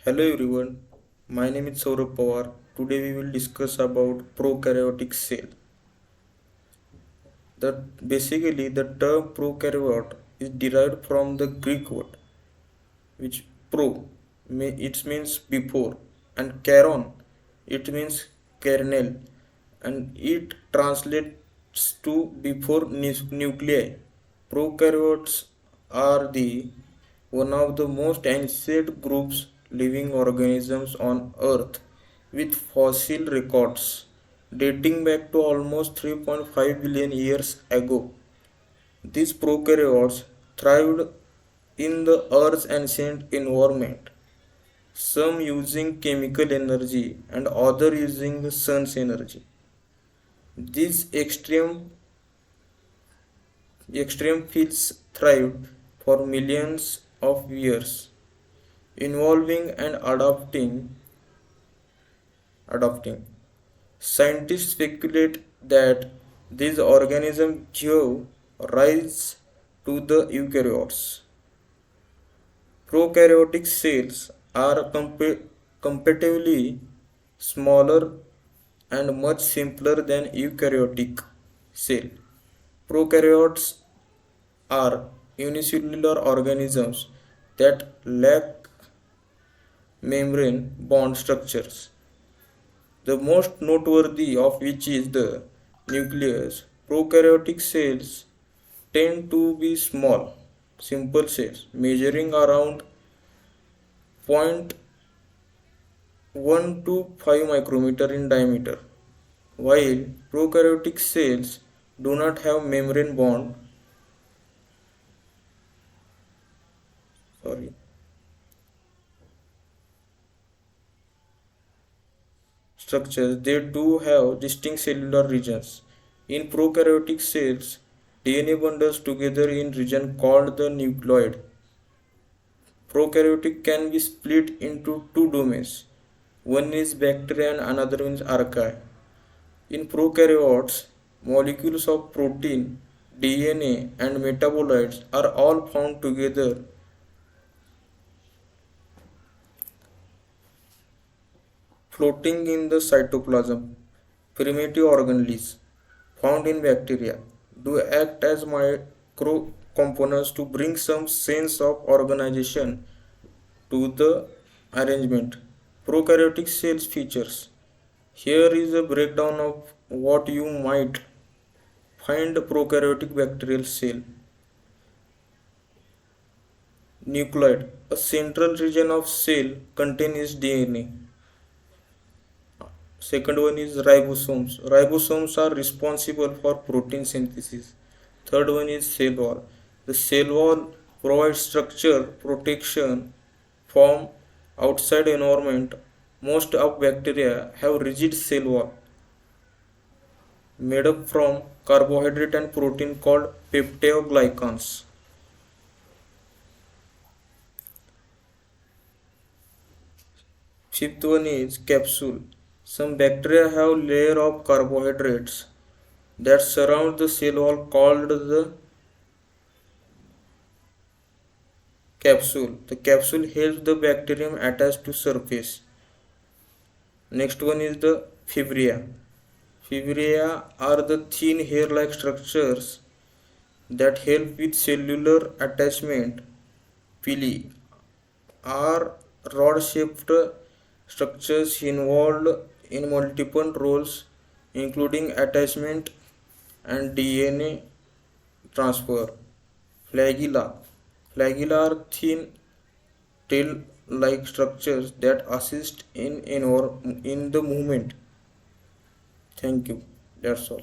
Hello everyone, my name is Saurabh Pawar. Today we will discuss about prokaryotic cell. The term prokaryote is derived from the Greek word which pro it means before and karon it means kernel and it translates to before nuclei. Prokaryotes are the one of the most ancient groups living organisms on earth with fossil records dating back to almost 3.5 billion years ago. These prokaryotes thrived in the Earth's ancient environment, some using chemical energy and others using the sun's energy. These extreme fields thrived for millions of years, evolving and adapting. Scientists speculate that these organisms gave rise to the eukaryotes. Prokaryotic cells are comparatively smaller and much simpler than eukaryotic cell. Prokaryotes are unicellular organisms that lack membrane bond structures. The most noteworthy of which is the nucleus. Prokaryotic cells tend to be small, simple cells measuring around 0.1 to 5 micrometer in diameter, while prokaryotic cells do not have membrane bond sorry structures. They do have distinct cellular regions. In prokaryotic cells, DNA bundles together in region called the nucleoid. Prokaryotic can be split into two domains. One is bacteria and another is archaea. In prokaryotes, molecules of protein, DNA, and metabolites are all found together floating in the cytoplasm. Primitive organelles found in bacteria do act as micro components to bring some sense of organization to the arrangement. Prokaryotic cells features. Here is a breakdown of what you might find prokaryotic bacterial cell. Nucleoid. A central region of cell contains DNA. Second one is ribosomes. Ribosomes are responsible for protein synthesis. Third one is cell wall. The cell wall provides structure, protection from outside environment. Most of bacteria have rigid cell wall made up from carbohydrate and protein called peptidoglycans. Fifth one is capsule. Some bacteria have layer of carbohydrates that surround the cell wall called the capsule. The capsule helps the bacterium attach to surface. Next one is the fibria. Fibria are the thin hair-like structures that help with cellular attachment. Pili are rod-shaped structures involved in multiple roles including attachment and DNA transfer. Flagella. Flagella are thin tail-like structures that assist in the movement. Thank you. That's all.